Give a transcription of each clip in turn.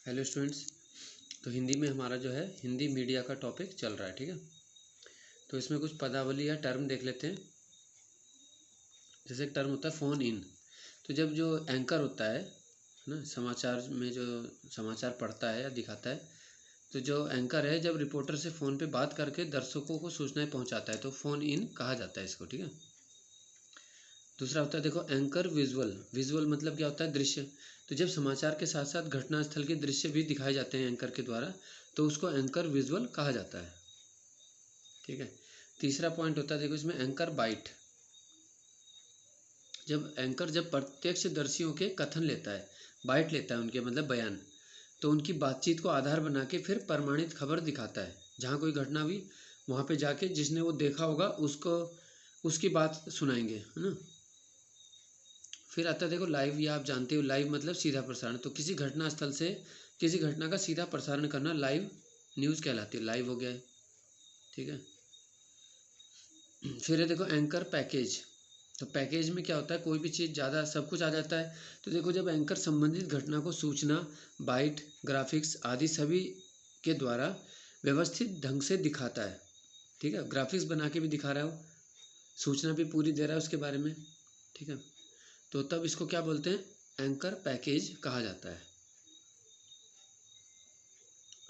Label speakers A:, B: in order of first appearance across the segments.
A: Hello students. तो हिंदी में हमारा जो है हिंदी मीडिया का टॉपिक चल रहा है, ठीक है। तो इसमें कुछ पदावली या टर्म देख लेते हैं। जैसे एक टर्म होता है फ़ोन इन। तो जब जो एंकर होता है ना, समाचार में जो समाचार पढ़ता है या दिखाता है, तो जो एंकर है जब रिपोर्टर से फ़ोन पे बात करके दर्शकों को सूचनाएं पहुंचाता है तो फ़ोन इन कहा जाता है इसको, ठीक है। दूसरा होता है देखो एंकर विजुअल। विजुअल मतलब क्या होता है? दृश्य। तो जब समाचार के साथ साथ घटनास्थल के दृश्य भी दिखाए जाते हैं एंकर के द्वारा तो उसको एंकर विजुअल कहा जाता है, ठीक है। तीसरा पॉइंट होता है देखो इसमें एंकर बाइट। जब एंकर जब प्रत्यक्षदर्शियों के कथन लेता है, बाइट लेता है उनके मतलब बयान, तो उनकी बातचीत को आधार बना के फिर प्रमाणित खबर दिखाता है। जहाँ कोई घटना हुई वहाँ पे जाके जिसने वो देखा होगा उसको उसकी बात सुनाएंगे, है ना। फिर आता है देखो लाइव, या आप जानते हो लाइव मतलब सीधा प्रसारण। तो किसी घटना स्थल से किसी घटना का सीधा प्रसारण करना लाइव न्यूज़ कहलाती है, लाइव हो गया है, ठीक है। फिर है देखो एंकर पैकेज। तो पैकेज में क्या होता है? कोई भी चीज़ ज़्यादा सब कुछ आ जाता है। तो देखो जब एंकर संबंधित घटना को सूचना, बाइट, ग्राफिक्स आदि सभी के द्वारा व्यवस्थित ढंग से दिखाता है, ठीक है। ग्राफिक्स बना के भी दिखा रहा है वो, सूचना भी पूरी दे रहा है उसके बारे में, ठीक है। तो तब इसको क्या बोलते हैं? एंकर पैकेज कहा जाता है।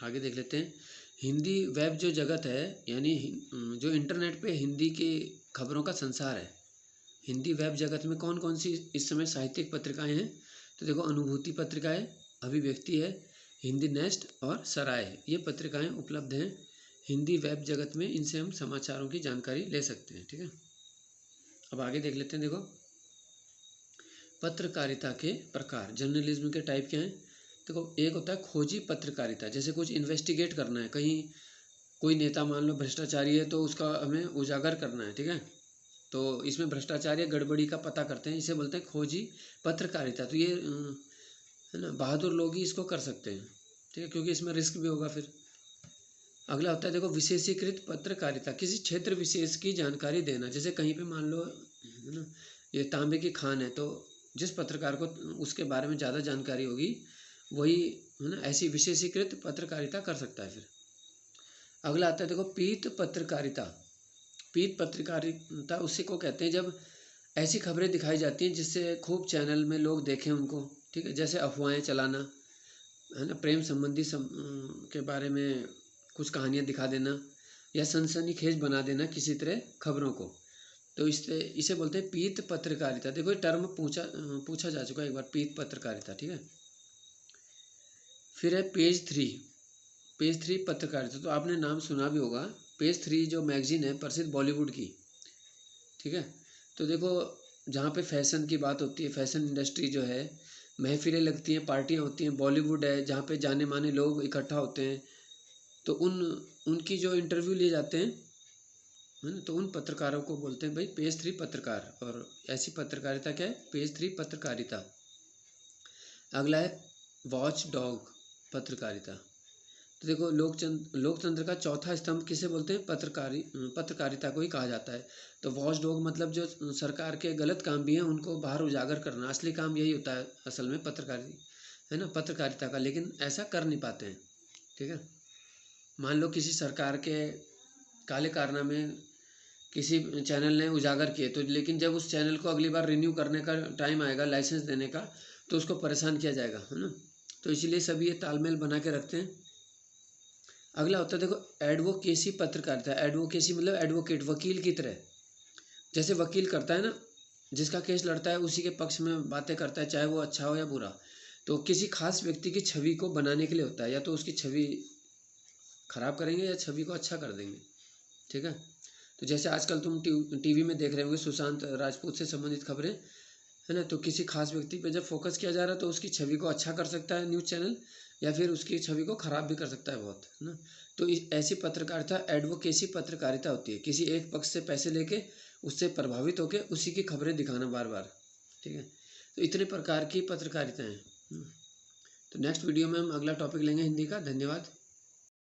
A: आगे देख लेते हैं हिंदी वेब जो जगत है, यानी जो इंटरनेट पे हिंदी की खबरों का संसार है। हिंदी वेब जगत में कौन कौन सी इस समय साहित्यिक पत्रिकाएं हैं? तो देखो अनुभूति पत्रिका है, अभिव्यक्ति है, हिंदी नेस्ट और सराय, ये पत्रिकाएं उपलब्ध हैं हिंदी वेब जगत में। इनसे हम समाचारों की जानकारी ले सकते हैं, ठीक है। अब आगे देख लेते हैं देखो पत्रकारिता के प्रकार, जर्नलिज्म के टाइप क्या हैं। देखो एक होता है खोजी पत्रकारिता, जैसे कुछ इन्वेस्टिगेट करना है, कहीं कोई नेता मान लो भ्रष्टाचारी है तो उसका हमें उजागर करना है, ठीक है। तो इसमें भ्रष्टाचार या गड़बड़ी का पता करते हैं, इसे बोलते हैं खोजी पत्रकारिता। तो ये है ना, बहादुर लोग ही इसको कर सकते हैं, ठीक है, क्योंकि इसमें रिस्क भी होगा। फिर अगला होता है देखो विशेषीकृत पत्रकारिता, किसी क्षेत्र विशेष की जानकारी देना। जैसे कहीं पे मान लो है ना, ये तांबे की खान है, तो जिस पत्रकार को उसके बारे में ज़्यादा जानकारी होगी वही है ना ऐसी विशेषीकृत पत्रकारिता कर सकता है। फिर अगला आता है देखो पीत पत्रकारिता। पीत पत्रकारिता उसी को कहते हैं जब ऐसी खबरें दिखाई जाती हैं जिससे खूब चैनल में लोग देखें उनको, ठीक है। जैसे अफवाहें चलाना, है ना, प्रेम संबंधी के बारे में कुछ कहानियाँ दिखा देना या सनसनीखेज बना देना किसी तरह खबरों को। तो इसे बोलते हैं पीत पत्रकारिता। देखो ये टर्म पूछा जा चुका है एक बार, पीत पत्रकारिता, ठीक है। फिर है पेज 3। पेज 3 पत्रकारिता, तो आपने नाम सुना भी होगा। पेज 3 जो मैगजीन है प्रसिद्ध बॉलीवुड की, ठीक है। तो देखो जहाँ पे फैशन की बात होती है, फैशन इंडस्ट्री जो है, महफिलें लगती हैं, पार्टियाँ होती हैं, बॉलीवुड है जहाँ पे जाने माने लोग इकट्ठा होते हैं, तो उनकी जो इंटरव्यू लिए जाते हैं, है ना, तो उन पत्रकारों को बोलते हैं भाई पेज 3 पत्रकार। और ऐसी पत्रकारिता क्या है? पेज 3 पत्रकारिता। अगला है वॉच डॉग पत्रकारिता। तो देखो लोकतंत्र का चौथा स्तंभ किसे बोलते हैं? पत्रकारिता को ही कहा जाता है। तो वॉच डॉग मतलब जो सरकार के गलत काम भी हैं उनको बाहर उजागर करना, असली काम यही होता है असल में पत्रकारी, है ना, पत्रकारिता का। लेकिन ऐसा कर नहीं पाते हैं, ठीक है। मान लो किसी सरकार के काले कारनामे किसी चैनल ने उजागर किए, तो लेकिन जब उस चैनल को अगली बार रिन्यू करने का टाइम आएगा, लाइसेंस देने का, तो उसको परेशान किया जाएगा, है ना। तो इसीलिए सभी ये तालमेल बना के रखते हैं। अगला होता है देखो एडवोकेसी पत्रकारिता। एडवोकेसी मतलब एडवोकेट, वकील की तरह। जैसे वकील करता है ना, जिसका केस लड़ता है उसी के पक्ष में बातें करता है, चाहे वो अच्छा हो या बुरा। तो किसी खास व्यक्ति की छवि को बनाने के लिए होता है, या तो उसकी छवि खराब करेंगे या छवि को अच्छा कर देंगे, ठीक है। तो जैसे आजकल तुम टीवी में देख रहे होंगे सुशांत राजपूत से संबंधित खबरें, है ना। तो किसी खास व्यक्ति पे जब फोकस किया जा रहा है तो उसकी छवि को अच्छा कर सकता है न्यूज़ चैनल, या फिर उसकी छवि को खराब भी कर सकता है बहुत, है ना। तो ऐसी पत्रकारिता एडवोकेसी पत्रकारिता होती है, किसी एक पक्ष से पैसे लेके उससे प्रभावित होकर उसी की खबरें दिखाना बार बार, ठीक है। तो इतने प्रकार की पत्रकारिता हैं। तो नेक्स्ट वीडियो में हम अगला टॉपिक लेंगे हिंदी का। धन्यवाद।